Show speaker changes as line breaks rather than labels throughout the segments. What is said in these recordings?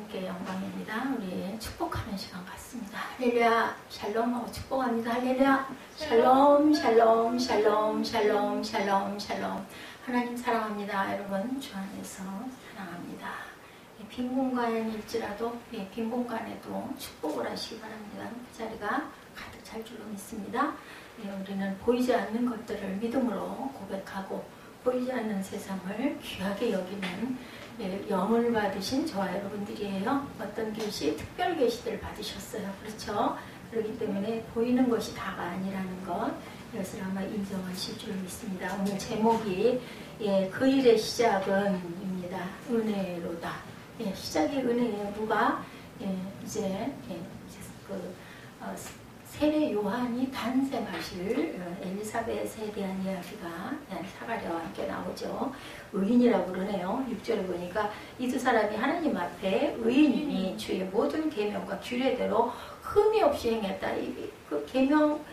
하나님께 영광입니다. 우리 축복하는 시간 같습니다. 할렐루야, 샬롬하고 축복합니다. 할렐루야, 샬롬, 샬롬, 샬롬, 샬롬, 샬롬, 샬롬. 하나님 사랑합니다. 여러분 주 안에서 사랑합니다. 빈 공간일지라도 빈 공간에도 축복을 하시기 바랍니다. 그 자리가 가득 찰 줄로 믿습니다. 우리는 보이지 않는 것들을 믿음으로 고백하고 보이지 않는 세상을 귀하게 여기는 영을 받으신 저와 여러분들이에요. 어떤 계시, 특별 계시들을 받으셨어요. 그렇죠? 그렇기 때문에 보이는 것이 다가 아니라는 것, 이것을 아마 인정하실 줄 믿습니다. 오늘 제목이 그 일의 시작은입니다. 은혜로다. 시작이 은혜예요. 누가 이제 세례 요한이 탄생하실 엘리사벳에 대한 이야기가 사가랴와 함께 나오죠. 의인이라고 그러네요. 6절에 보니까 이 두 사람이 하나님 앞에 의인이니 주의 모든 계명과 규례대로 흠이 없이 행했다. 그 계명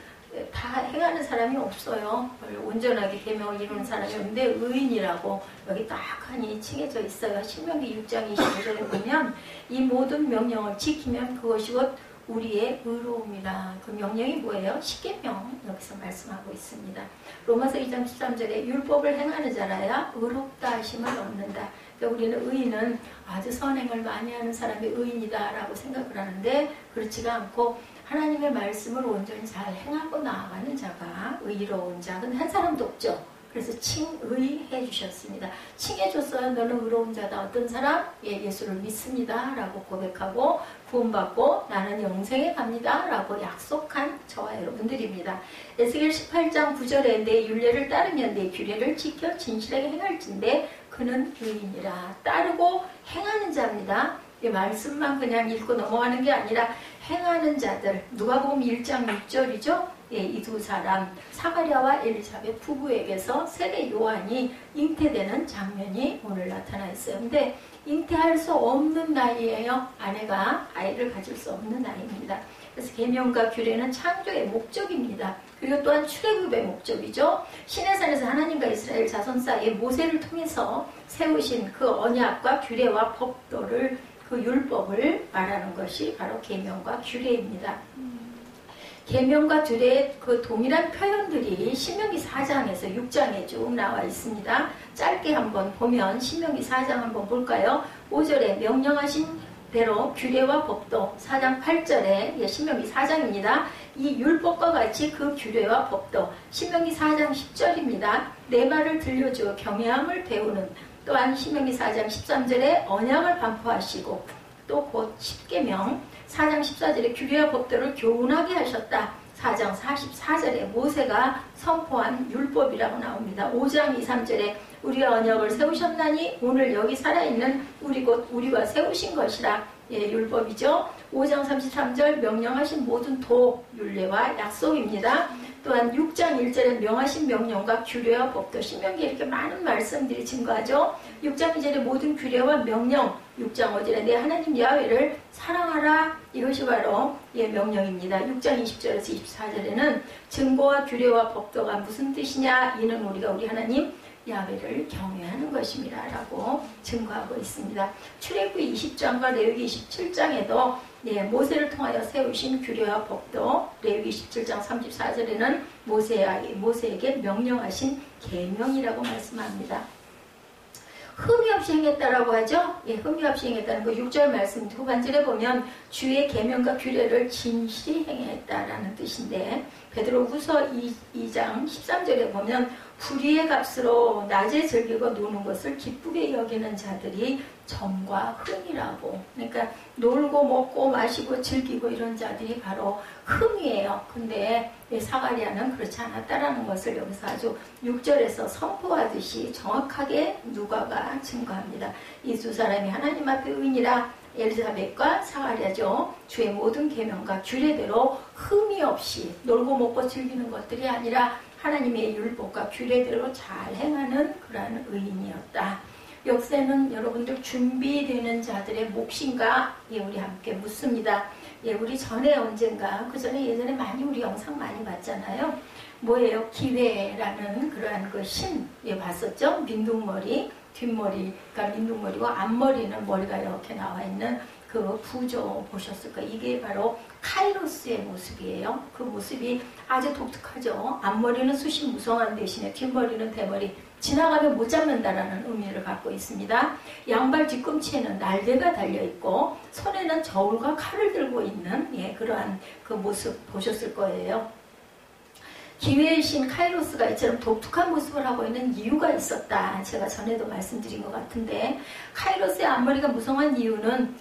다 행하는 사람이 없어요. 온전하게 계명을 이루는 사람이 없는데 의인이라고 여기 딱하니 칭해져 있어요. 신명기 6장 25절에 보면 이 모든 명령을 지키면 그것이 곧 우리의 의로움이라. 그 명령이 뭐예요? 십계명 여기서 말씀하고 있습니다. 로마서 2장 13절에 율법을 행하는 자라야 의롭다 하심을 얻는다. 그러니까 우리는 의인은 아주 선행을 많이 하는 사람이 의인이다 라고 생각을 하는데 그렇지가 않고 하나님의 말씀을 온전히 잘 행하고 나아가는 자가 의로운 자는 한 사람도 없죠. 그래서 칭의해 주셨습니다. 칭해줬어요. 너는 의로운 자다. 어떤 사람? 예수를 믿습니다 라고 고백하고 구원받고 나는 영생에 갑니다 라고 약속한 저와 여러분들입니다. 에스겔 18장 9절에 내 율례를 따르면 내 규례를 지켜 진실하게 행할진대 그는 의인이라. 따르고 행하는 자입니다. 이 말씀만 그냥 읽고 넘어가는 게 아니라 행하는 자들. 누가복음 1장 6절이죠. 이 두 사람 사가랴와 엘리사벳 부부에게서 세례 요한이 잉태되는 장면이 오늘 나타나 있어요. 근데 잉태할 수 없는 나이예요. 아내가 아이를 가질 수 없는 나이입니다. 그래서 계명과 규례는 창조의 목적입니다. 그리고 또한 출애굽의 목적이죠. 시내산에서 하나님과 이스라엘 자손 사이에 모세를 통해서 세우신 그 언약과 규례와 법도를 그 율법을 말하는 것이 바로 계명과 규례입니다. 계명과 규례의 그 동일한 표현들이 신명기 4장에서 6장에 쭉 나와 있습니다. 짧게 한번 보면 신명기 4장 한번 볼까요? 5절에 명령하신 대로 규례와 법도 4장 8절에 신명기 4장입니다. 이 율법과 같이 그 규례와 법도 신명기 4장 10절입니다. 내 말을 들려주어 경외함을 배우는 또한 신명기 4장 13절에 언약을 반포하시고 또 곧 십계명 4장 14절에 규례와 법도를 교훈하게 하셨다. 4장 44절에 모세가 선포한 율법이라고 나옵니다. 5장 2, 3절에 우리가 언약을 세우셨나니 오늘 여기 살아있는 우리 곧 우리와 세우신 것이라. 율법이죠. 5장 33절 명령하신 모든 도, 율례와 약속입니다. 또한 6장 1절에 명하신 명령과 규례와 법도 신명기에 이렇게 많은 말씀들이 증거하죠. 6장 2절에 모든 규례와 명령 6장 5절에 내 하나님 야훼를 사랑하라. 이것이 바로 명령입니다. 6장 20절에서 24절에는 증거와 규례와 법도가 무슨 뜻이냐. 이는 우리가 우리 하나님 야훼를 경외하는 것입니다 라고 증거하고 있습니다. 출애굽기 20장과 레위기 27장에도 모세를 통하여 세우신 규례와 법도 레위기 27장 34절에는 모세에게 명령하신 계명이라고 말씀합니다. 흠이 없이 행했다라고 하죠. 흠이 없이 행했다는 거 6절 말씀 후반절에 보면 주의 계명과 규례를 진실히 행했다라는 뜻인데 베드로후서 2장 13절에 보면 불의의 값으로 낮에 즐기고 노는 것을 기쁘게 여기는 자들이 점과 흠이라고. 그러니까 놀고 먹고 마시고 즐기고 이런 자들이 바로 흠이에요. 근데 사가랴는 그렇지 않았다라는 것을 여기서 아주 6절에서 선포하듯이 정확하게 누가가 증거합니다. 이 두 사람이 하나님 앞에 의인이라. 엘리사벳과 사가랴죠. 주의 모든 계명과 규례대로 흠이 없이 놀고 먹고 즐기는 것들이 아니라 하나님의 율법과 규례대로 잘 행하는 그러한 의인이었다. 역사는 여러분들 준비되는 자들의 몫인가? 우리 함께 묻습니다. 우리 전에 언젠가 그 전에 예전에 많이 우리 영상 많이 봤잖아요. 뭐예요? 기회라는 그러한 그 신 봤었죠? 민둥머리 뒷머리가 민둥머리고 앞머리는 머리가 이렇게 나와 있는 그 그 부조 보셨을 거예요. 이게 바로 카이로스의 모습이에요. 그 모습이 아주 독특하죠. 앞머리는 숱이 무성한 대신에 뒷머리는 대머리, 지나가면 못 잡는다라는 의미를 갖고 있습니다. 양발 뒤꿈치에는 날개가 달려있고 손에는 저울과 칼을 들고 있는 그러한 그 모습 보셨을 거예요. 기회의 신 카이로스가 이처럼 독특한 모습을 하고 있는 이유가 있었다. 제가 전에도 말씀드린 것 같은데, 카이로스의 앞머리가 무성한 이유는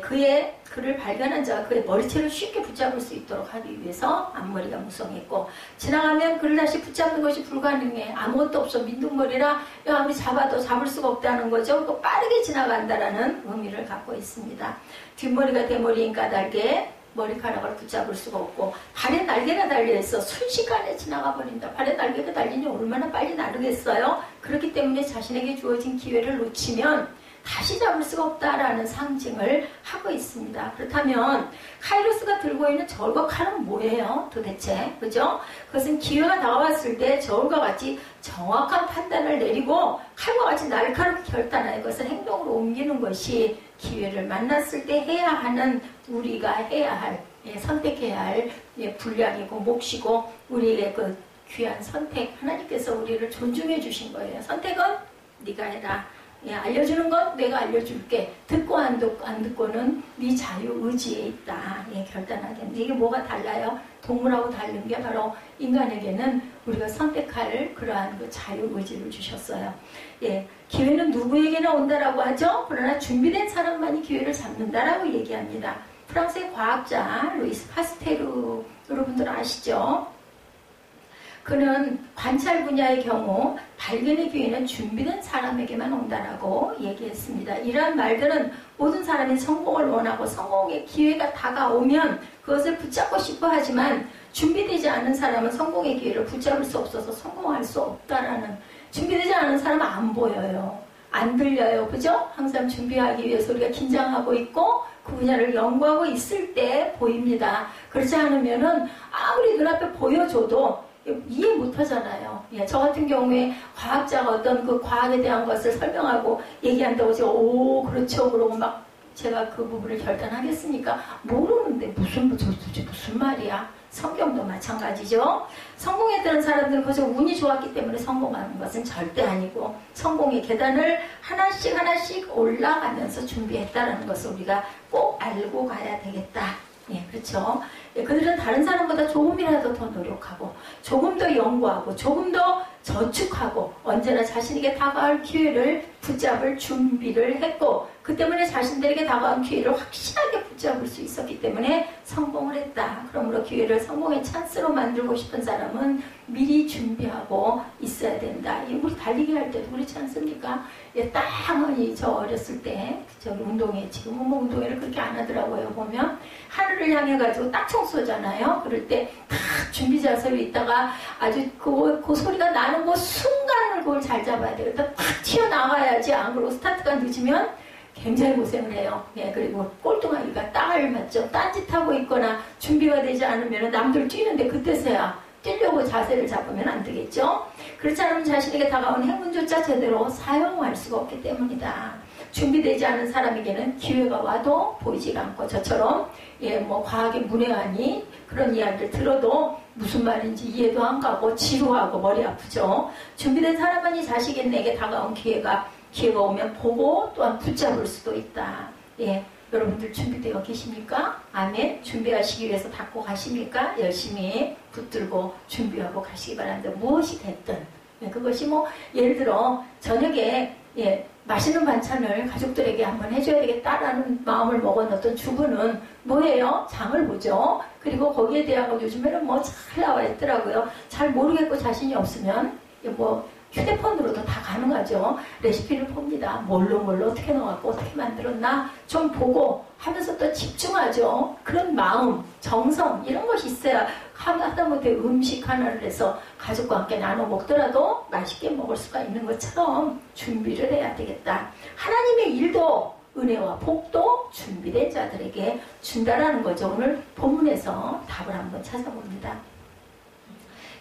그를 발견한 자가 그의 머리채를 쉽게 붙잡을 수 있도록 하기 위해서 앞머리가 무성했고, 지나가면 그를 다시 붙잡는 것이 불가능해. 아무것도 없어. 민둥머리라 아무리 잡아도 잡을 수가 없다는 거죠. 또 빠르게 지나간다라는 의미를 갖고 있습니다. 뒷머리가 대머리인 까닭에 머리카락을 붙잡을 수가 없고, 발에 날개가 달려있어 순식간에 지나가 버린다. 발에 날개가 달리니 얼마나 빨리 나르겠어요? 그렇기 때문에 자신에게 주어진 기회를 놓치면 다시 잡을 수가 없다라는 상징을 하고 있습니다. 그렇다면 카이로스가 들고 있는 저울과 칼은 뭐예요? 도대체, 그죠? 그것은 기회가 다가왔을 때 저울과 같이 정확한 판단을 내리고 칼과 같이 날카롭게 결단하는 것을 행동으로 옮기는 것이 기회를 만났을 때 해야 하는, 우리가 해야 할, 선택해야 할 분량이고 몫이고, 우리의 그 귀한 선택, 하나님께서 우리를 존중해 주신 거예요. 선택은 네가 해라. 알려주는 건 내가 알려줄게. 듣고 안 듣고는 네 자유 의지에 있다. 결단하게. 이게 뭐가 달라요? 동물하고 다른 게 바로 인간에게는 우리가 선택할 그러한 그 자유 의지를 주셨어요. 기회는 누구에게나 온다라고 하죠. 그러나 준비된 사람만이 기회를 잡는다라고 얘기합니다. 프랑스의 과학자 루이스 파스테르, 여러분들 아시죠? 그는 관찰 분야의 경우 발견의 기회는 준비된 사람에게만 온다라고 얘기했습니다. 이러한 말들은 모든 사람이 성공을 원하고 성공의 기회가 다가오면 그것을 붙잡고 싶어 하지만, 준비되지 않은 사람은 성공의 기회를 붙잡을 수 없어서 성공할 수 없다라는, 준비되지 않은 사람은 안 보여요. 안 들려요. 그죠? 항상 준비하기 위해서 우리가 긴장하고 있고 그 분야를 연구하고 있을 때 보입니다. 그렇지 않으면은 아무리 눈앞에 보여줘도 이해 못 하잖아요. 저 같은 경우에 과학자가 어떤 그 과학에 대한 것을 설명하고 얘기한다고 제가 그렇죠 그러고 막 제가 그 부분을 결단하겠습니까? 모르는데 무슨 말이야? 성경도 마찬가지죠. 성공했다는 사람들은 그저 운이 좋았기 때문에 성공하는 것은 절대 아니고, 성공의 계단을 하나씩 올라가면서 준비했다는 것을 우리가 꼭 알고 가야 되겠다. 그렇죠. 그들은 다른 사람보다 조금이라도 더 노력하고, 조금 더 연구하고, 조금 더 저축하고, 언제나 자신에게 다가올 기회를 붙잡을 준비를 했고, 그 때문에 자신들에게 다가온 기회를 확실하게 붙잡을 수 있었기 때문에 성공을 했다. 그러므로 기회를 성공의 찬스로 만들고 싶은 사람은 미리 준비하고 있어야 된다. 우리 달리기 할 때도 그렇지 않습니까? 땅은 저 어렸을 때 저기 운동회, 지금은 뭐 운동회를 그렇게 안 하더라고요. 보면 하늘을 향해 가지고 딱 청소잖아요. 그럴 때 딱 준비 자세로 있다가 아주 그 소리가 나는 그 순간을 그걸 잘 잡아야 돼요. 딱 튀어나와야지. 안 그러고 스타트가 늦으면 굉장히 고생을 해요. 그리고 꼴뚱하기가 딱을 맞죠. 딴짓하고 있거나 준비가 되지 않으면 남들 뛰는데 그때서야 뛰려고 자세를 잡으면 안 되겠죠. 그렇지 않으면 자신에게 다가온 행운조차 제대로 사용할 수가 없기 때문이다. 준비되지 않은 사람에게는 기회가 와도 보이지가 않고, 저처럼 과학에 문외한이 그런 이야기를 들어도 무슨 말인지 이해도 안 가고 지루하고 머리 아프죠. 준비된 사람만이 자신에게 다가온 기회가 오면 보고 또한 붙잡을 수도 있다. 여러분들 준비되어 계십니까? 아멘. 준비하시기 위해서 닫고 가십니까? 열심히 붙들고 준비하고 가시기 바랍니다. 무엇이 됐든. 그것이 예를 들어 저녁에 맛있는 반찬을 가족들에게 한번 해줘야 되겠다라는 마음을 먹은 어떤 주부는 뭐예요? 장을 보죠. 그리고 거기에 대한 요즘에는 잘 나와 있더라고요. 잘 모르겠고 자신이 없으면 휴대폰으로도 다 가능하죠. 레시피를 봅니다. 뭘로 어떻게 넣어갖고 어떻게 만들었나 좀 보고 하면서 또 집중하죠. 그런 마음, 정성 이런 것이 있어야 하다못해 음식 하나를 해서 가족과 함께 나눠 먹더라도 맛있게 먹을 수가 있는 것처럼 준비를 해야 되겠다. 하나님의 일도 은혜와 복도 준비된 자들에게 준다라는 거죠. 오늘 본문에서 답을 한번 찾아봅니다.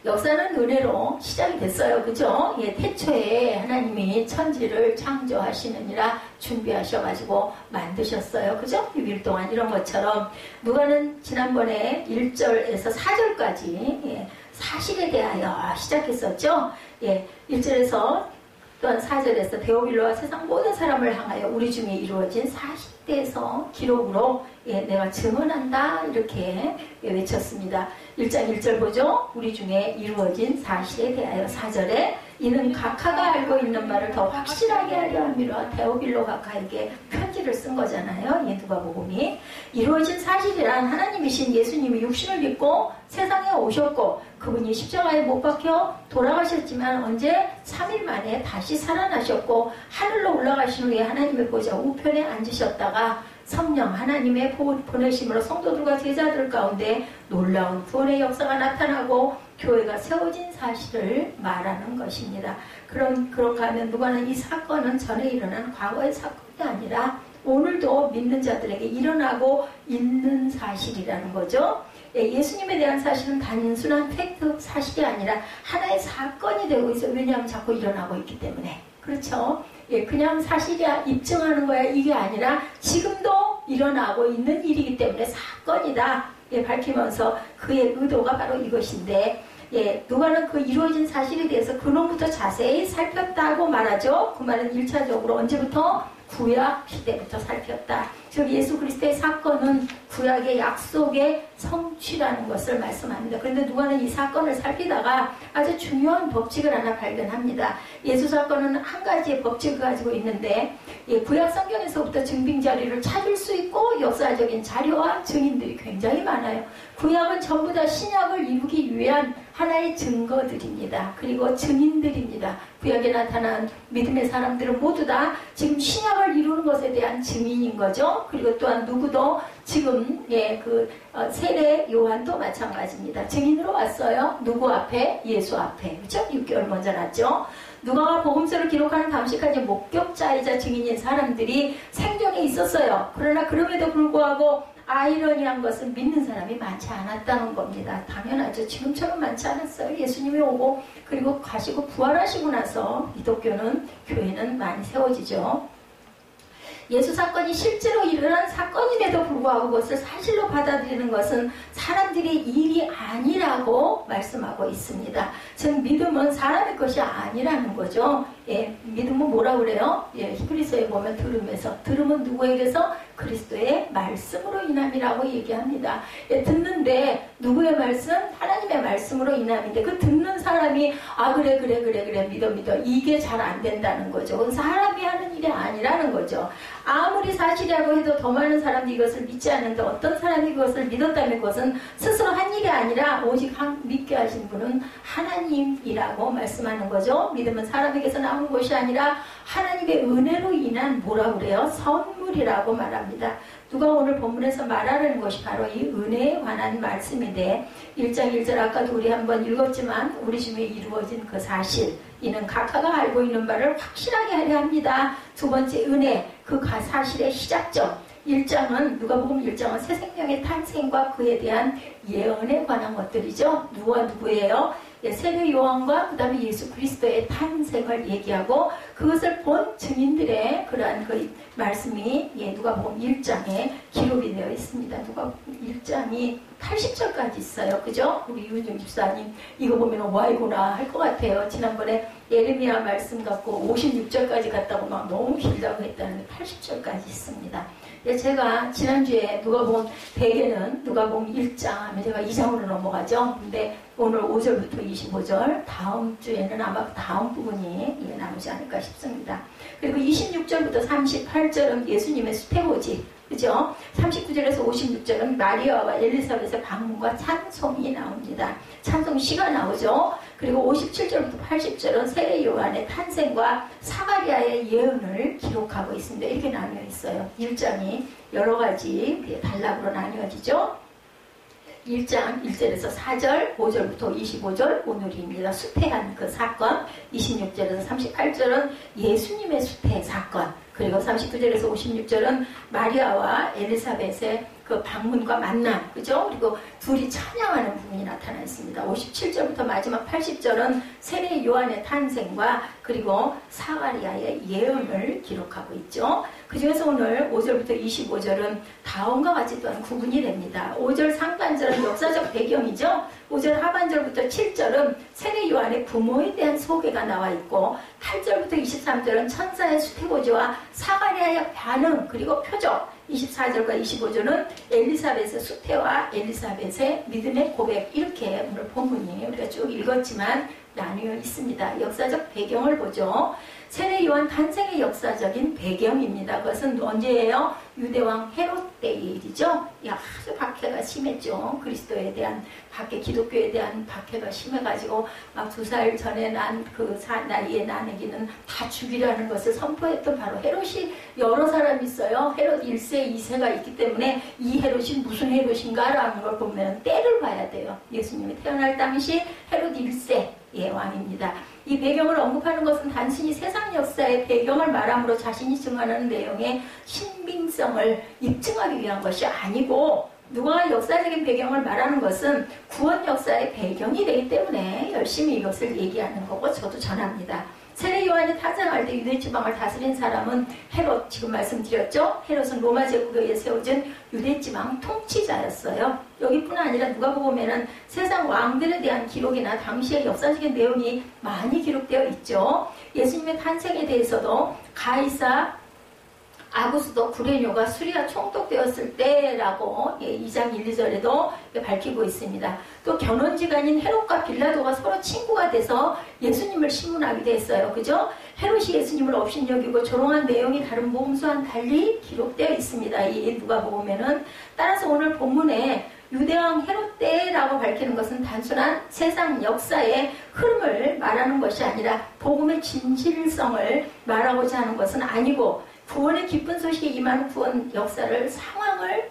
역사는 은혜로 시작이 됐어요. 그죠? 예, 태초에 하나님이 천지를 창조하시느니라 준비하셔가지고 만드셨어요. 그죠? 6일 동안 이런 것처럼 누가는 지난번에 1절에서 4절까지 예, 사실에 대하여 시작했었죠. 예, 1절에서 또한 4절에서 데오빌로와 세상 모든 사람을 향하여 우리 중에 이루어진 사실대에서 기록으로 예, 내가 증언한다 이렇게 예, 외쳤습니다. 1장 1절 보죠. 우리 중에 이루어진 사실에 대하여 4절에 이는 각하가 알고 있는 말을 더 확실하게 하려 함이라 데오빌로 각하에게 편지를 쓴 거잖아요. 이 누가복음이 이루어진 사실이란 하나님이신 예수님이 육신을 입고 세상에 오셨고 그분이 십자가에 못 박혀 돌아가셨지만 언제 3일 만에 다시 살아나셨고 하늘로 올라가신 후에 하나님의 보좌 우편에 앉으셨다가 성령 하나님의 보내심으로 성도들과 제자들 가운데 놀라운 구원의 역사가 나타나고 교회가 세워진 사실을 말하는 것입니다. 그런가 하면 누가는 이 사건은 전에 일어난 과거의 사건이 아니라 오늘도 믿는 자들에게 일어나고 있는 사실이라는 거죠. 예수님에 대한 사실은 단순한 팩트 사실이 아니라 하나의 사건이 되고 있어요. 왜냐하면 자꾸 일어나고 있기 때문에. 그렇죠? 예, 그냥 사실이야 입증하는 거야 이게 아니라 지금도 일어나고 있는 일이기 때문에 사건이다. 예, 밝히면서 그의 의도가 바로 이것인데 예, 누가는 그 이루어진 사실에 대해서 근원부터 자세히 살폈다고 말하죠. 그 말은 1차적으로 언제부터? 구약 시대부터 살폈다. 즉 예수 그리스도의 사건은 구약의 약속의 성취라는 것을 말씀합니다. 그런데 누가는 이 사건을 살피다가 아주 중요한 법칙을 하나 발견합니다. 예수 사건은 한 가지의 법칙을 가지고 있는데 예, 구약 성경에서부터 증빙 자료를 찾을 수 있고 역사적인 자료와 증인들이 굉장히 많아요. 구약은 전부 다 신약을 이루기 위한 하나의 증거들입니다. 그리고 증인들입니다. 구약에 나타난 믿음의 사람들은 모두 다 지금 신약을 이루는 것에 대한 증인인 거죠. 그리고 또한 누구도 지금 예, 세례 요한도 마찬가지입니다. 증인으로 왔어요. 누구 앞에? 예수 앞에. 그렇죠? 6개월 먼저 났죠. 누가가 복음서를 기록하는 당시까지 목격자이자 증인인 사람들이 생존에 있었어요. 그러나 그럼에도 불구하고 아이러니한 것은 믿는 사람이 많지 않았다는 겁니다. 당연하죠. 지금처럼 많지 않았어요. 예수님이 오고 그리고 가시고 부활하시고 나서 기독교는 교회는 많이 세워지죠. 예수 사건이 실제로 일어난 사건임에도 불구하고 그것을 사실로 받아들이는 것은 사람들의 일이 아니라고 말씀하고 있습니다. 즉 믿음은 사람의 것이 아니라는 거죠. 예, 믿음은 뭐라 그래요? 예, 히브리서에 보면 들음은 누구에게서? 그리스도의 말씀으로 인함이라고 얘기합니다. 예, 듣는데 누구의 말씀? 하나님의 말씀으로 인함인데 그 듣는 사람이 그래 믿어 이게 잘 안 된다는 거죠. 그건 사람이 하는 일이 아니라는 거죠. 아무리 사실이라고 해도 더 많은 사람들이 이것을 믿지 않는데 어떤 사람이 그것을 믿었다면 그것은 스스로 한 일이 아니라 오직 믿게 하신 분은 하나님이라고 말씀하는 거죠. 믿음은 사람에게서 나오는 것이 아니라 하나님의 은혜로 인한 뭐라 그래요? 선물이라고 말합니다. 누가 오늘 본문에서 말하는 것이 바로 이 은혜에 관한 말씀인데 1장 1절 아까도 우리 한번 읽었지만 우리 중에 이루어진 그 사실 이는 각하가 알고 있는 바를 확실하게 하려 합니다. 두 번째 은혜 그 사실의 시작점 1장은 누가복음 1장은 새 생명의 탄생과 그에 대한 예언에 관한 것들이죠. 누구와 누구예요? 세례 요한과 그 다음에 예수 그리스도의 탄생을 얘기하고 그것을 본 증인들의 그러한 그 말씀이 누가복음 1장에 기록이 되어 있습니다. 누가복음 1장이 80절까지 있어요. 그죠? 우리 유은정 집사님 이거 보면 와이구나 할 것 같아요. 지난번에 예레미야 말씀 갖고 56절까지 갔다고 막 너무 길다고 했다는데 80절까지 있습니다. 제가 지난주에 누가복음 대개는 누가복음 1장 하면 제가 2장으로 넘어가죠. 근데 오늘 5절부터 25절 다음 주에는 아마 다음 부분이 나오지 않을까 싶습니다. 그리고 26절부터 38절은 예수님의 수태고지 그죠? 39절에서 56절은 마리아와 엘리사벳의 방문과 찬송이 나옵니다. 찬송시가 나오죠. 그리고 57절부터 80절은 세례 요한의 탄생과 사가랴의 예언을 기록하고 있습니다. 이렇게 나뉘어 있어요. 1장이 여러 가지 단락으로 나뉘어지죠. 1장 1절에서 4절, 5절부터 25절 오늘입니다. 수태한 그 사건, 26절에서 38절은 예수님의 수태 사건, 그 그리고 39절에서 56절은 마리아와 엘리사벳의 그 방문과 만남, 그죠? 그리고 둘이 찬양하는 부분이 나타나 있습니다. 57절부터 마지막 80절은 세례 요한의 탄생과 그리고 사가리아의 예언을 기록하고 있죠. 그 중에서 오늘 5절부터 25절은 다음과 같이 또한 구분이 됩니다. 5절 상반절은 역사적 배경이죠. 5절 하반절부터 7절은 세례 요한의 부모에 대한 소개가 나와 있고 8절부터 23절은 천사의 수태고지와 사가리아의 반응 그리고 표적, 24절과 25절은 엘리사벳의 수태와 엘리사벳의 믿음의 고백, 이렇게 오늘 본문이 우리가 쭉 읽었지만 나뉘어 있습니다. 역사적 배경을 보죠. 세례 요한 탄생의 역사적인 배경입니다. 그것은 언제예요? 유대왕 헤롯 때의 일이죠. 아주 박해가 심했죠. 그리스도에 대한 박해, 기독교에 대한 박해가 심해가지고 막 2살 전에 난 그 나이에 난 아기는 다 죽이라는 것을 선포했던 바로 헤롯이 여러 사람이 있어요. 헤롯 1세, 2세가 있기 때문에 이 헤롯이 무슨 헤롯인가라는 걸 보면 때를 봐야 돼요. 예수님이 태어날 당시 헤롯 1세 왕입니다. 이 배경을 언급하는 것은 단순히 세상 역사의 배경을 말함으로 자신이 증언하는 내용의 신빙성을 입증하기 위한 것이 아니고 누가 역사적인 배경을 말하는 것은 구원 역사의 배경이 되기 때문에 열심히 이것을 얘기하는 거고 저도 전합니다. 세례 요한이 탄생할 때 유대 지방을 다스린 사람은 헤롯, 지금 말씀드렸죠? 헤롯은 로마 제국에 의해 세워진 유대 지방 통치자였어요. 여기뿐 아니라 누가복음에는 세상 왕들에 대한 기록이나 당시의 역사적인 내용이 많이 기록되어 있죠. 예수님의 탄생에 대해서도 가이사 아구스도 구레뇨가 수리아 총독되었을 때라고 2장 1, 2절에도 밝히고 있습니다. 또 견원지간인 헤롯과 빌라도가 서로 친구가 돼서 예수님을 신문하기도 했어요. 그죠? 헤롯이 예수님을 업신여기고 조롱한 내용이 다른 복음서와는 달리 기록되어 있습니다. 이 누가복음에는. 따라서 오늘 본문에 유대왕 헤롯 때라고 밝히는 것은 단순한 세상 역사의 흐름을 말하는 것이 아니라 복음의 진실성을 말하고자 하는 것은 아니고 구원의 기쁜 소식이 임하는 구원 역사를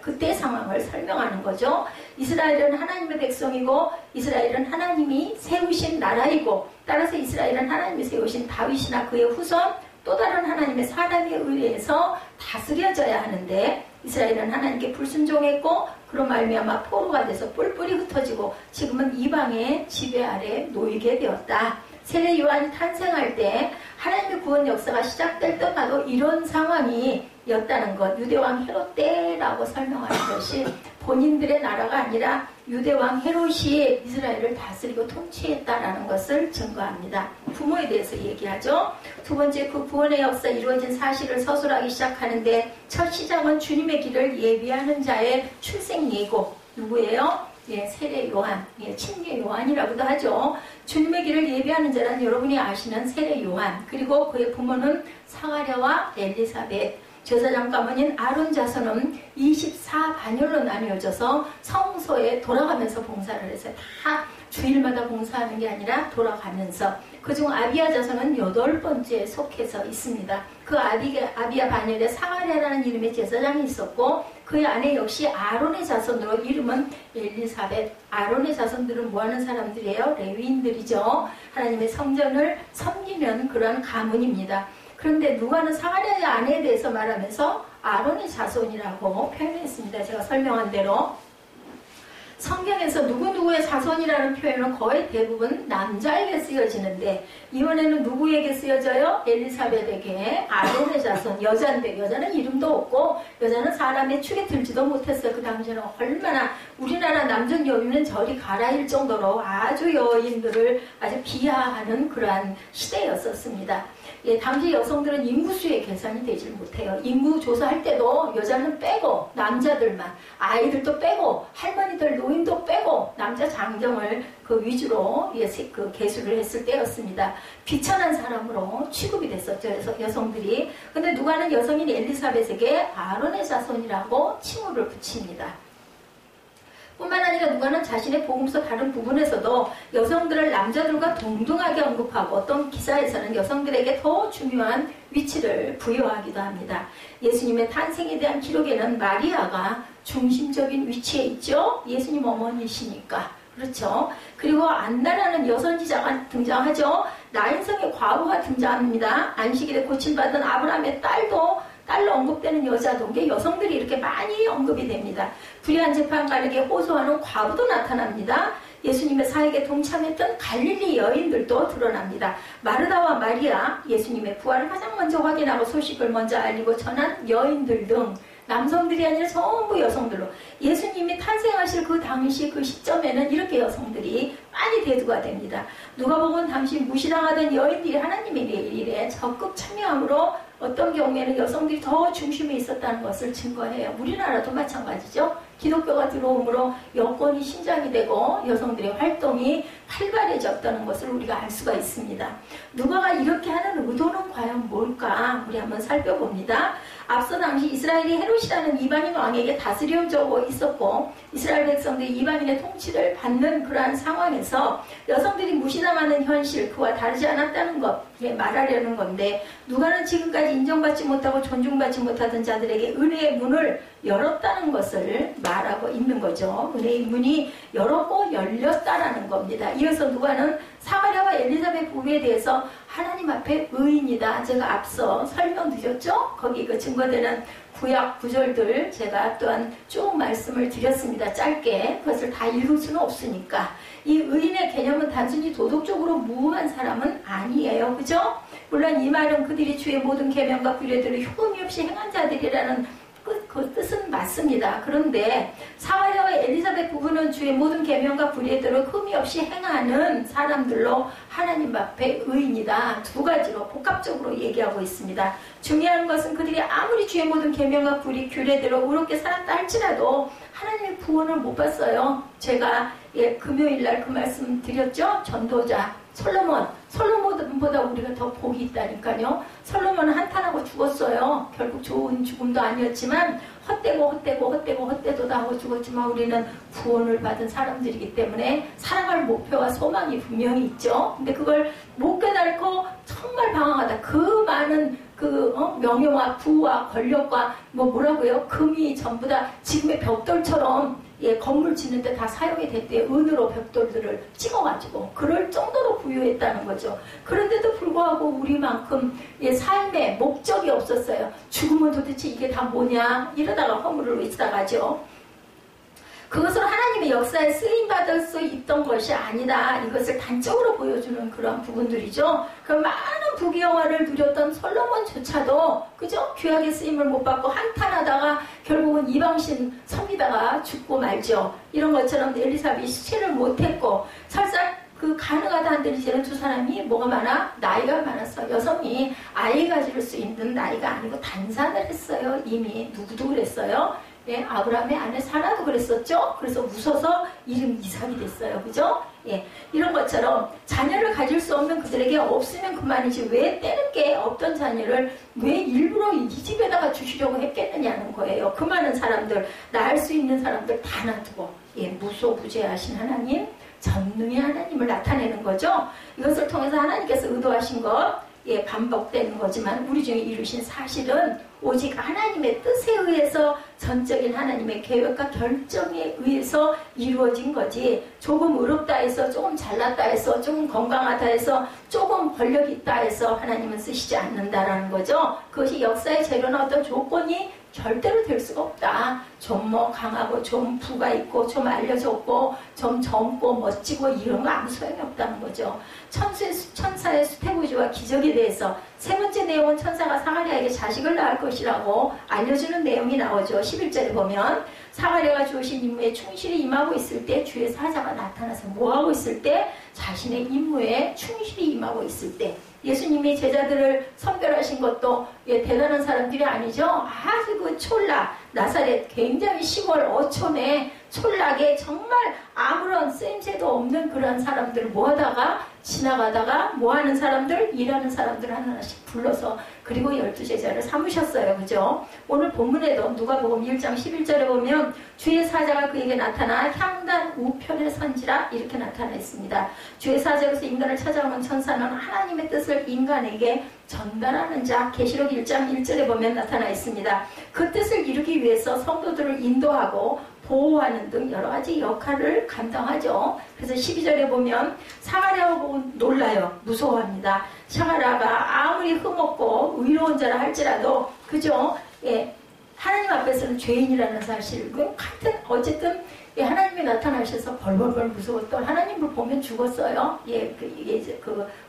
그때의 상황을 설명하는 거죠. 이스라엘은 하나님의 백성이고 이스라엘은 하나님이 세우신 나라이고 따라서 이스라엘은 하나님이 세우신 다윗이나 그의 후손 또 다른 하나님의 사람에 의해서 다스려져야 하는데 이스라엘은 하나님께 불순종했고 그런 말미암아 포로가 돼서 뿔뿔이 흩어지고 지금은 이방의 지배 아래 놓이게 되었다. 세례 요한이 탄생할 때 하나님의 구원 역사가 시작될 때마도 이런 상황이었다는 것, 유대왕 헤롯 때라고 설명하는 것이 본인들의 나라가 아니라 유대왕 헤롯이 이스라엘을 다스리고 통치했다라는 것을 증거합니다. 부모에 대해서 얘기하죠. 두 번째, 그 구원의 역사 이루어진 사실을 서술하기 시작하는데 첫 시작은 주님의 길을 예비하는 자의 출생 예고. 누구예요? 세례 요한, 침례 요한이라고도 하죠. 주님의 길을 예비하는 자란 여러분이 아시는 세례 요한, 그리고 그의 부모는 사가랴와 엘리사벳, 제사장 가문인 아론 자손은 24반열로 나뉘어져서 성소에 돌아가면서 봉사를 해서 다 주일마다 봉사하는 게 아니라 돌아가면서 그중 아비야 자손은 8번째에 속해서 있습니다. 그 아비야 반열에 사가랴라는 이름의 제사장이 있었고 그의 아내 역시 아론의 자손으로 이름은 엘리사벳. 아론의 자손들은 뭐하는 사람들이에요? 레위인들이죠. 하나님의 성전을 섬기는 그런 가문입니다. 그런데 누가는 사가랴의 아내에 대해서 말하면서 아론의 자손이라고 표현했습니다. 제가 설명한 대로 성경에서 누구누구의 자손이라는 표현은 거의 대부분 남자에게 쓰여지는데 이번에는 누구에게 쓰여져요? 엘리사벳에게. 아론의 자손, 여자인데 여자는 이름도 없고 여자는 사람의 축에 들지도 못했어요. 그 당시에는 얼마나 우리나라 남전 여인은 저리 가라일 정도로 아주 여인들을 아주 비하하는 그러한 시대였었습니다. 당시 여성들은 인구수에 계산이 되질 못해요. 인구 조사할 때도 여자는 빼고 남자들만, 아이들도 빼고 할머니들 노인도 빼고 남자 장정을 그 위주로 그 계수를 했을 때였습니다. 비천한 사람으로 취급이 됐었죠. 그래서 여성들이. 근데 누가는 여성인 엘리사벳에게 아론의 자손이라고 칭호를 붙입니다. 뿐만 아니라 누가는 자신의 복음서 다른 부분에서도 여성들을 남자들과 동등하게 언급하고 어떤 기사에서는 여성들에게 더 중요한 위치를 부여하기도 합니다. 예수님의 탄생에 대한 기록에는 마리아가 중심적인 위치에 있죠. 예수님 어머니시니까. 그렇죠. 그리고 안나라는 여선지자가 등장하죠. 나인성의 과부가 등장합니다. 안식일에 고침받은 아브라함의 딸로 언급되는 여자도, 여성들이 이렇게 많이 언급이 됩니다. 불의한 재판관에게 호소하는 과부도 나타납니다. 예수님의 사역에 동참했던 갈릴리 여인들도 드러납니다. 마르다와 마리아, 예수님의 부활을 가장 먼저 확인하고 소식을 먼저 알리고 전한 여인들 등 남성들이 아니라 전부 여성들로, 예수님이 탄생하실 그 당시 그 시점에는 이렇게 여성들이 많이 대두가 됩니다. 누가복음은 당시 무시당하던 여인들이 하나님의 일에 적극 참여함으로 어떤 경우에는 여성들이 더 중심에 있었다는 것을 증거해요. 우리나라도 마찬가지죠. 기독교가 들어오므로 여권이 신장이 되고 여성들의 활동이 활발해졌다는 것을 우리가 알 수가 있습니다. 누가가 이렇게 하는 의도는 과연 뭘까? 우리 한번 살펴봅니다. 앞서 당시 이스라엘이 헤롯이라는 이방인 왕에게 다스려져 있었고 이스라엘 백성들이 이방인의 통치를 받는 그러한 상황에서 여성들이 무시당하는 현실, 그와 다르지 않았다는 것에 말하려는 건데, 누가는 지금까지 인정받지 못하고 존중받지 못하던 자들에게 은혜의 문을 열었다는 것을 말하고 있는 거죠. 은혜의 문이 열었고 열렸다라는 겁니다. 이어서 누가는 사마리아와 엘리사벳 부부에 대해서 하나님 앞에 의인이다, 제가 앞서 설명드렸죠. 거기 그 증거되는 구약 구절들 제가 또한 쭉 말씀을 드렸습니다. 짧게. 그것을 다 읽을 수는 없으니까. 이 의인의 개념은 단순히 도덕적으로 무모한 사람은 아니에요. 그죠? 물론 이 말은 그들이 주의 모든 계명과 규례들을 흠이 없이 행한 자들이라는 그 뜻은 맞습니다. 그런데 사마리아와 엘리사벳 부부는 주의 모든 계명과 규례들을 흠이 없이 행하는 사람들로 하나님 앞에 의인이다. 두 가지로 복합적으로 얘기하고 있습니다. 중요한 것은 그들이 아무리 주의 모든 계명과 규례대로 의롭게 살았다 할지라도 하나님의 구원을 못 봤어요. 제가 금요일날 그 말씀 드렸죠. 전도자 솔로몬보다 우리가 더 복이 있다니까요. 솔로몬은 한탄하고 죽었어요. 결국 좋은 죽음도 아니었지만 헛되도다 하고 죽었지만 우리는 구원을 받은 사람들이기 때문에 살아갈 목표와 소망이 분명히 있죠. 근데 그걸 못 깨닫고 정말 방황하다. 그 많은 명예와 부와 권력과 뭐라고요? 금이 전부 다 지금의 벽돌처럼 건물 짓는데 다 사용이 됐대요. 은으로 벽돌들을 찍어가지고 그럴 정도로 부유했다는 거죠. 그런데도 불구하고 우리만큼 삶에 목적이 없었어요. 죽으면 도대체 이게 다 뭐냐 이러다가 허물을 있다가죠. 그것으로 하나님의 역사에 쓰임받을 수 있던 것이 아니다. 이것을 단적으로 보여주는 그런 부분들이죠. 그 많은 부귀영화를 누렸던 솔로몬조차도 그죠? 귀하게 쓰임을 못 받고 한탄하다가 결국은 이방신 섬기다가 죽고 말죠. 이런 것처럼 엘리사벳이 수치를 못했고 설사 그 가능하다 한들 이제는 두 사람이 뭐가 많아? 나이가 많았어. 여성이 아이 가질 수 있는 나이가 아니고 단산을 했어요. 이미 누구도 그랬어요. 아브라함의 아내 사라도 그랬었죠. 그래서 웃어서 이름 이삭이 됐어요. 그죠? 이런 것처럼 자녀를 가질 수 없는 그들에게 없으면 그만이지 왜 때는 게 없던 자녀를 왜 일부러 이 집에다가 주시려고 했겠느냐는 거예요. 그 많은 사람들, 낳을 수 있는 사람들 다 놔두고 무소부재하신 하나님, 전능의 하나님을 나타내는 거죠. 이것을 통해서 하나님께서 의도하신 것 반복되는 거지만 우리 중에 이루신 사실은 오직 하나님의 뜻에 의해서 전적인 하나님의 계획과 결정에 의해서 이루어진 거지, 조금 의롭다 해서 조금 잘났다 해서 조금 건강하다 해서 조금 권력이 있다 해서 하나님은 쓰시지 않는다라는 거죠. 그것이 역사의 재료나 어떤 조건이 절대로 될 수가 없다. 좀 강하고 좀 부가 있고 좀 알려졌고 좀 젊고 멋지고 이런 거 아무 소용이 없다는 거죠. 천사의 수태부지와 기적에 대해서 세 번째 내용은 천사가 사가랴에게 자식을 낳을 것이라고 알려주는 내용이 나오죠. 11절에 보면 사가랴가 주신 임무에 충실히 임하고 있을 때 주의 사자가 나타나서 뭐하고 있을 때? 자신의 임무에 충실히 임하고 있을 때. 예수님이 제자들을 선별하신 것도 대단한 사람들이 아니죠. 아주 그 촌락, 나사렛 굉장히 시골 어촌에 촌락에 정말 아무런 쓰임새도 없는 그런 사람들을 모아다가 지나가다가 뭐하는 사람들? 일하는 사람들 하나씩 불러서 그리고 12제자를 삼으셨어요. 그죠? 오늘 본문에도 누가복음 1장 11절에 보면 주의 사자가 그에게 나타나 향단 우편에 선지라 이렇게 나타나 있습니다. 주의 사자로서 인간을 찾아오는 천사는 하나님의 뜻을 인간에게 전달하는 자, 계시록 1장 1절에 보면 나타나 있습니다. 그 뜻을 이루기 위해서 성도들을 인도하고 보호하는 등 여러 가지 역할을 감당하죠. 그래서 12절에 보면 사가랴가 보고 놀라요. 무서워합니다. 사가랴가 아무리 흠없고 의로운 자라 할지라도 그죠? 예, 하나님 앞에서는 죄인이라는 사실. 같은 어쨌든 예, 하나님이 나타나셔서 벌벌벌 무서웠던 하나님을 보면 죽었어요. 예, 그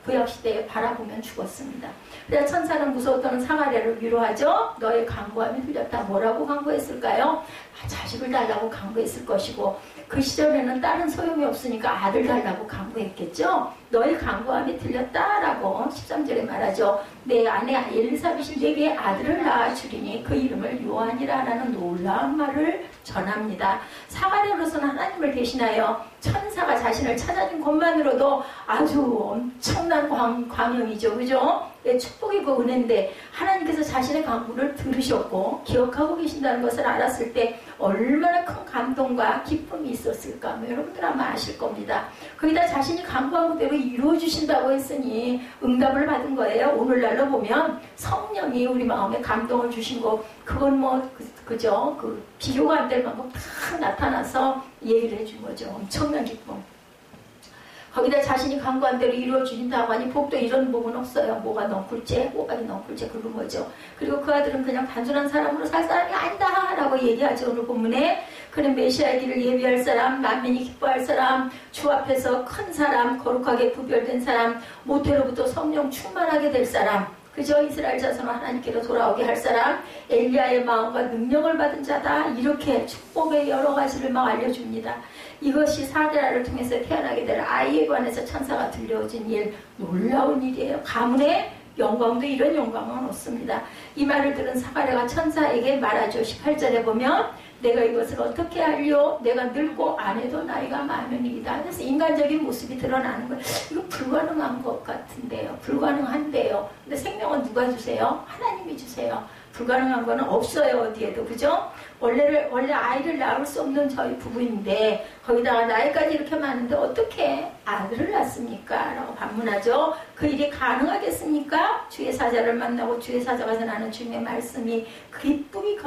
구약 시대에 바라보면 죽었습니다. 그래서 천사는 무서웠던 사가랴를 위로하죠. 너의 간구함이 들렸다. 뭐라고 간구했을까요? 자식을 달라고 간구했을 것이고 그 시절에는 딸은 소용이 없으니까 아들 달라고 간구했겠죠. 너의 간구함이 들렸다라고 13절에 말하죠. 내 아내 엘리사벳이 내게 아들을 낳아주리니 그 이름을 요한이라 라는 놀라운 말을 전합니다. 사가랴로서는 하나님을 대신하여 천사가 자신을 찾아준 것만으로도 아주 엄청난 광영이죠. 그죠? 네, 축복이고 은혜인데 하나님께서 자신의 간구를 들으셨고 기억하고 계신다는 것을 알았을 때 얼마나 큰 감동과 기쁨이 있었을까 여러분들 아마 아실 겁니다. 거기다 자신이 간구한 대로 이루어주신다고 했으니 응답을 받은 거예요. 오늘날로 보면 성령이 우리 마음에 감동을 주신 거 그건 그죠? 그 비교가 안 될 만큼 딱 나타나서 얘기를 해준 거죠. 엄청난 기쁨. 거기다 자신이 간구한 대로 이루어주신다고 하니 복도 이런 복은 없어요. 뭐가 넝쿨째, 꼬박이 넝쿨째 그런 거죠. 그리고 그 아들은 그냥 단순한 사람으로 살 사람이 아니다 라고 얘기하죠. 오늘 본문에 그는 메시아의 길을 예비할 사람, 만민이 기뻐할 사람, 주 앞에서 큰 사람, 거룩하게 구별된 사람, 모태로부터 성령 충만하게 될 사람, 그저 이스라엘 자손을 하나님께로 돌아오게 할 사람, 엘리야의 마음과 능력을 받은 자다. 이렇게 축복의 여러 가지를 막 알려줍니다. 이것이 사가랴를 통해서 태어나게 될 아이에 관해서 천사가 들려오진 일, 놀라운 일이에요. 가문의 영광도 이런 영광은 없습니다. 이 말을 들은 사가랴가 천사에게 말하죠. 18절에 보면 내가 이것을 어떻게 하리요? 내가 늙고 아내도 나이가 많으니이다. 그래서 인간적인 모습이 드러나는 거예요. 이거 불가능한 것 같은데요. 불가능한데요. 근데 생명은 누가 주세요? 하나님이 주세요. 불가능한 거는 없어요. 어디에도. 그죠? 원래 아이를 낳을 수 없는 저희 부부인데 거기다가 나이까지 이렇게 많은데 어떻게 아들을 낳습니까? 라고 반문하죠. 그 일이 가능하겠습니까? 주의 사자를 만나고 주의 사자가 전하는 주님의 말씀이 기쁨이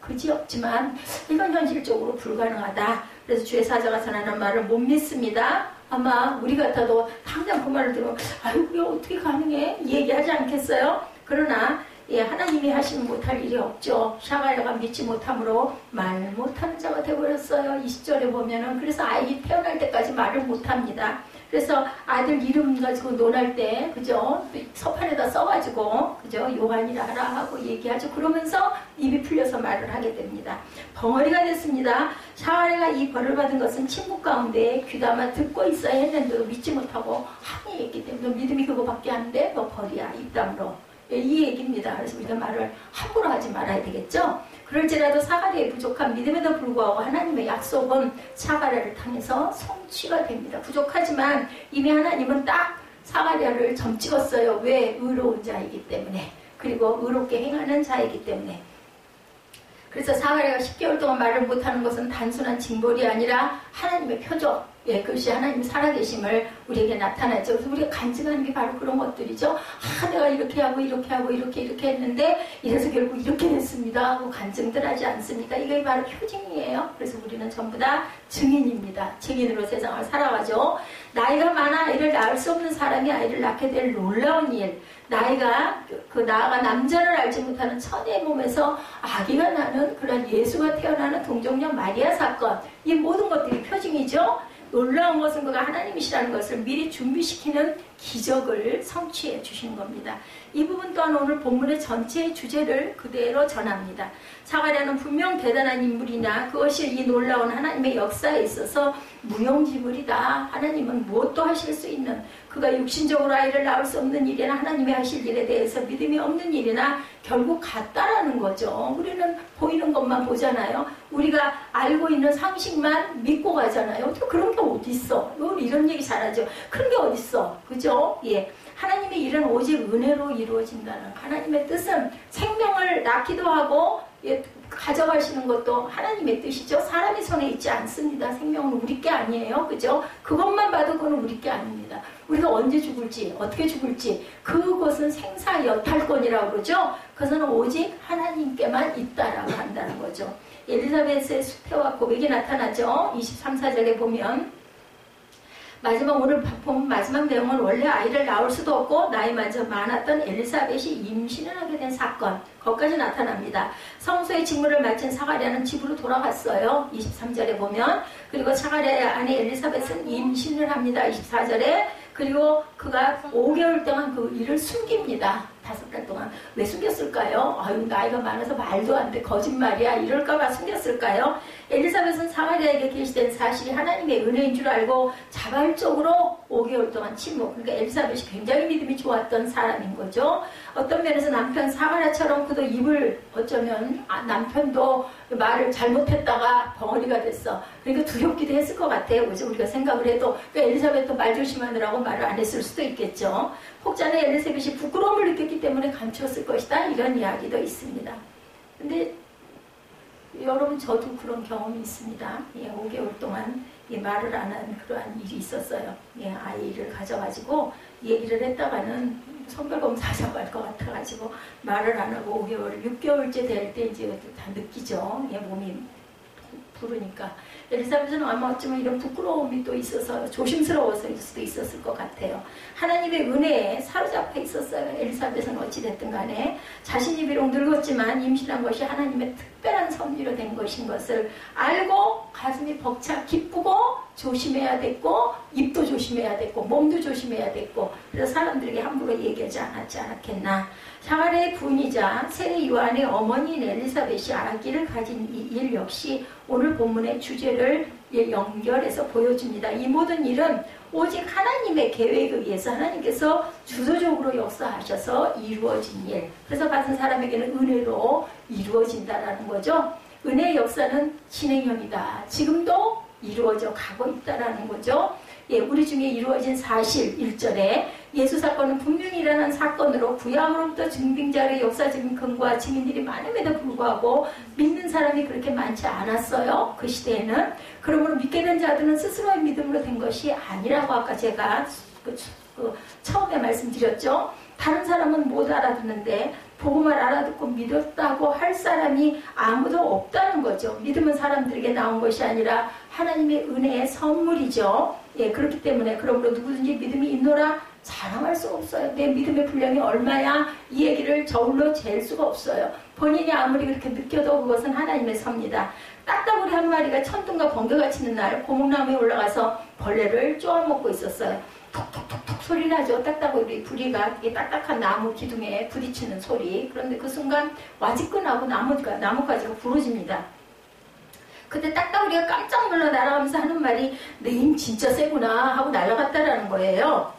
그지없지만 이건 현실적으로 불가능하다. 그래서 주의 사자가 전하는 말을 못 믿습니다. 아마 우리 같아도 당장 그 말을 들으면 아유 이게 어떻게 가능해? 얘기하지 않겠어요? 그러나 예, 하나님이 하시면 못할 일이 없죠. 사가랴가 믿지 못함으로 말 못하는 자가 되어버렸어요. 20절에 보면은 그래서 아이 태어날 때까지 말을 못합니다. 그래서 아들 이름 가지고 논할 때 그죠? 서판에다 써가지고 그죠? 요한이라 하라 하고 얘기하죠. 그러면서 입이 풀려서 말을 하게 됩니다. 벙어리가 됐습니다. 사가랴가 이 벌을 받은 것은 침묵 가운데 귀담아 듣고 있어야 했는데도 믿지 못하고 항의했기 때문에 믿음이 그거밖에 안 돼? 너 벌이야 입담으로. 이 얘기입니다. 그래서 우리가 말을 함부로 하지 말아야 되겠죠. 그럴지라도 사가랴의 부족한 믿음에도 불구하고 하나님의 약속은 사가랴를 통해서 성취가 됩니다. 부족하지만 이미 하나님은 딱 사가랴를 점 찍었어요. 왜? 의로운 자이기 때문에. 그리고 의롭게 행하는 자이기 때문에. 그래서 사가랴가 10개월 동안 말을 못하는 것은 단순한 징벌이 아니라 하나님의 표적. 예, 그것이 하나님 살아계심을 우리에게 나타나죠. 그래서 우리가 간증하는 게 바로 그런 것들이죠. 내가 이렇게 하고 이렇게 하고 이렇게 했는데 이래서 결국 이렇게 됐습니다 하고 간증들 하지 않습니까? 이게 바로 표징이에요. 그래서 우리는 전부 다 증인입니다. 증인으로 세상을 살아가죠. 나이가 많아 아이를 낳을 수 없는 사람이 아이를 낳게 될 놀라운 일. 나이가 나아가 남자를 알지 못하는 처녀의 몸에서 아기가 나는 그런 예수가 태어나는 동정녀 마리아 사건. 이 모든 것들이 표징이죠. 놀라운 것은 그가 하나님이시라는 것을 미리 준비시키는 기적을 성취해 주신 겁니다. 이 부분 또한 오늘 본문의 전체의 주제를 그대로 전합니다. 사가랴는 분명 대단한 인물이나 그것이 이 놀라운 하나님의 역사에 있어서 무용지물이다. 하나님은 무엇도 하실 수 있는 그가 육신적으로 아이를 낳을 수 없는 일이나 하나님이 하실 일에 대해서 믿음이 없는 일이나 결국 같다라는 거죠. 우리는 보이는 것만 보잖아요. 우리가 알고 있는 상식만 믿고 가잖아요. 어떻게 그런 게 어디 있어? 이런 얘기 잘하죠. 그런 게 어디 있어? 그죠? 예. 하나님의 일은 오직 은혜로 이루어진다는 하나님의 뜻은 생명을 낳기도 하고 가져가시는 것도 하나님의 뜻이죠. 사람의 손에 있지 않습니다. 생명은 우리 게 아니에요. 그죠? 그것만 봐도 그건 우리 게 아닙니다. 우리가 언제 죽을지, 어떻게 죽을지, 그것은 생사여탈권이라고 그러죠. 그것은 오직 하나님께만 있다라고 한다는 거죠. 엘리사벳의 수태와 고백이 나타나죠. 23, 4절에 보면 오늘 보면 마지막 내용은 원래 아이를 낳을 수도 없고 나이 많았던 엘리사벳이 임신을 하게 된 사건, 거기까지 나타납니다. 성소의 직무를 마친 사가랴는 집으로 돌아갔어요. 23절에 보면. 그리고 사가랴의 아내 엘리사벳은 임신을 합니다. 24절에. 그리고 그가 5개월 동안 그 일을 숨깁니다. 5달 동안. 왜 숨겼을까요? 아유, 나이가 많아서 말도 안 돼. 거짓말이야. 이럴까봐 숨겼을까요? 엘리사벳은 사가랴에게 계시된 사실이 하나님의 은혜인 줄 알고 자발적으로 5개월 동안 침묵. 그러니까 엘리사벳이 굉장히 믿음이 좋았던 사람인 거죠. 어떤 면에서 남편 사가랴처럼 그도 입을 어쩌면 남편도 말을 잘못했다가 벙어리가 됐어. 그러니까 두렵기도 했을 것 같아요. 그죠? 우리가 생각을 해도. 그러니까 엘리사벳도 말 조심하느라고 말을 안 했을 수도 있겠죠. 혹자는 엘리사벳이 부끄러움을 느꼈기 때문에 감추었을 것이다. 이런 이야기도 있습니다. 근데 여러분 저도 그런 경험이 있습니다. 5개월 동안 말을 안 한 그러한 일이 있었어요. 아이를 가져가지고 얘기를 했다가는 성별검사하자고 할 것 같아가지고 말을 안 하고 5개월, 6개월째 될 때 이제 다 느끼죠. 몸이 부르니까. 엘리사벳은 아마 어쩌면 이런 부끄러움이 또 있어서 조심스러워서일 수도 있었을 것 같아요. 하나님의 은혜에 사로잡혀 있었어요. 엘리사벳은 어찌됐든 간에 자신이 비록 늙었지만 임신한 것이 하나님의 특별한 섭리로 된 것인 것을 알고 가슴이 벅차 기쁘고 조심해야 됐고 입도 조심해야 됐고 몸도 조심해야 됐고 그래서 사람들에게 함부로 얘기하지 않았겠나. 사가랴의 부인이자 세례 요한의 어머니인 엘리사벳이 아기를 가진 이 일 역시 오늘 본문의 주제를 연결해서 보여줍니다. 이 모든 일은 오직 하나님의 계획에 의해서 하나님께서 주도적으로 역사하셔서 이루어진 일. 그래서 받은 사람에게는 은혜로 이루어진다라는 거죠. 은혜의 역사는 진행형이다. 지금도 이루어져 가고 있다라는 거죠. 우리 중에 이루어진 사실 1절에 예수 사건은 분명히 일어난 사건으로 구약으로부터 증빙자의 역사적인 근거와 증인들이 많음에도 불구하고 믿는 사람이 그렇게 많지 않았어요. 그 시대에는. 그러므로 믿게 된 자들은 스스로의 믿음으로 된 것이 아니라고 아까 제가 처음에 말씀드렸죠. 다른 사람은 못 알아듣는데 복음을 알아듣고 믿었다고 할 사람이 아무도 없다는 거죠. 믿음은 사람들에게 나온 것이 아니라 하나님의 은혜의 선물이죠. 그렇기 때문에 그러므로 누구든지 믿음이 있노라 자랑할 수가 없어요. 내 믿음의 분량이 얼마야? 이 얘기를 저울로 잴 수가 없어요. 본인이 아무리 그렇게 느껴도 그것은 하나님의 섭니다. 딱따구리 한 마리가 천둥과 번개가 치는 날 고목나무에 올라가서 벌레를 쪼아먹고 있었어요. 톡톡톡톡 소리 나죠. 딱따구리 부리가 이 딱딱한 나무 기둥에 부딪히는 소리. 그런데 그 순간 와지끈하고 나뭇가지가 부러집니다. 그때 딱따구리가 깜짝 놀라 날아가면서 하는 말이 내 힘 진짜 세구나 하고 날아갔다라는 거예요.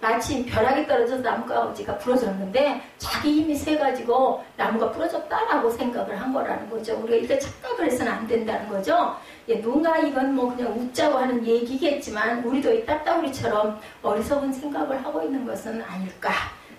마치 벼락이 떨어져서 나뭇가지가 부러졌는데 자기 힘이 세가지고 나무가 부러졌다라고 생각을 한 거라는 거죠. 우리가 이렇게 착각을 해서는 안 된다는 거죠. 누군가 이건 뭐 그냥 웃자고 하는 얘기겠지만 우리도 이 딱따구리처럼 어리석은 생각을 하고 있는 것은 아닐까.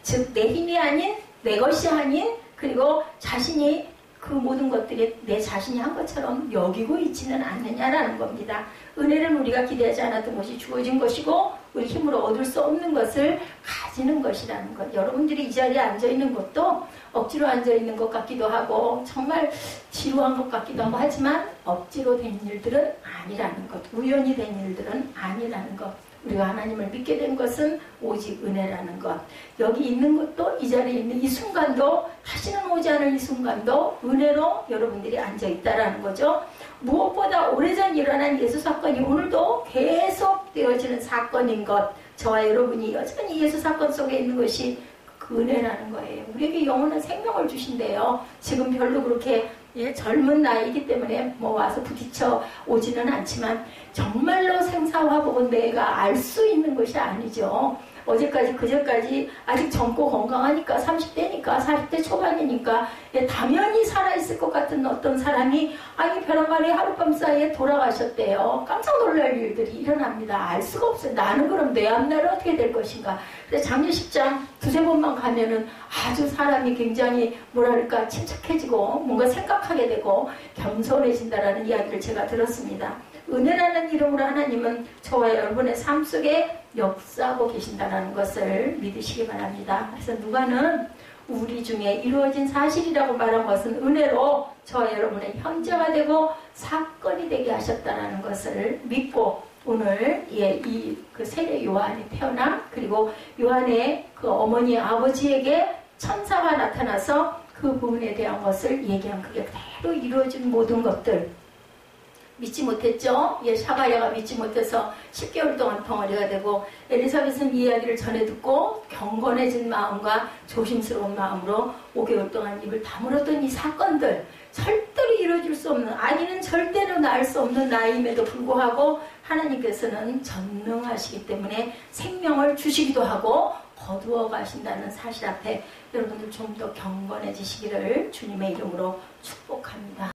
즉 내 힘이 아닌 내 것이 아닌 그리고 자신이 그 모든 것들이 내 자신이 한 것처럼 여기고 있지는 않느냐라는 겁니다. 은혜는 우리가 기대하지 않았던 것이 주어진 것이고 우리 힘으로 얻을 수 없는 것을 가지는 것이라는 것. 여러분들이 이 자리에 앉아있는 것도 억지로 앉아있는 것 같기도 하고 정말 지루한 것 같기도 하고 하지만 억지로 된 일들은 아니라는 것. 우연히 된 일들은 아니라는 것. 우리가 하나님을 믿게 된 것은 오직 은혜라는 것. 여기 있는 것도 이 자리에 있는 이 순간도 다시는 오지 않을 이 순간도 은혜로 여러분들이 앉아있다라는 거죠. 무엇보다 오래전 일어난 예수 사건이 오늘도 계속 되어지는 사건인 것. 저와 여러분이 여전히 예수 사건 속에 있는 것이 그 은혜라는 거예요. 우리에게 영원한 생명을 주신대요. 지금 별로 그렇게 젊은 나이이기 때문에 뭐 와서 부딪혀 오지는 않지만 정말로 생사화복은 내가 알 수 있는 것이 아니죠. 어제까지 그제까지 아직 젊고 건강하니까 30대니까 40대 초반이니까 당연히 살아있을 것 같은 어떤 사람이 아니 벼랑간에 하룻밤 사이에 돌아가셨대요. 깜짝 놀랄 일들이 일어납니다. 알 수가 없어요. 나는 그럼 내 앞날은 어떻게 될 것인가. 근데 장례식장 두세 번만 가면은 아주 사람이 굉장히 뭐랄까 침착해지고 뭔가 생각하게 되고 겸손해진다라는 이야기를 제가 들었습니다. 은혜라는 이름으로 하나님은 저와 여러분의 삶 속에 역사하고 계신다는 것을 믿으시기 바랍니다. 그래서 누가는 우리 중에 이루어진 사실이라고 말한 것은 은혜로 저와 여러분의 현재가 되고 사건이 되게 하셨다는 것을 믿고 오늘 그 세례 요한이 태어나 그리고 요한의 그 어머니 아버지에게 천사가 나타나서 그 부분에 대한 것을 얘기한 그게 그대로 이루어진 모든 것들 믿지 못했죠. 사가랴가 믿지 못해서 10개월 동안 덩어리가 되고 엘리사벳은 이 이야기를 전해 듣고 경건해진 마음과 조심스러운 마음으로 5개월 동안 입을 다물었던 이 사건들 절대로 이루어질 수 없는 아기는 절대로 낳을 수 없는 나이임에도 불구하고 하나님께서는 전능하시기 때문에 생명을 주시기도 하고 거두어 가신다는 사실 앞에 여러분들 좀 더 경건해지시기를 주님의 이름으로 축복합니다.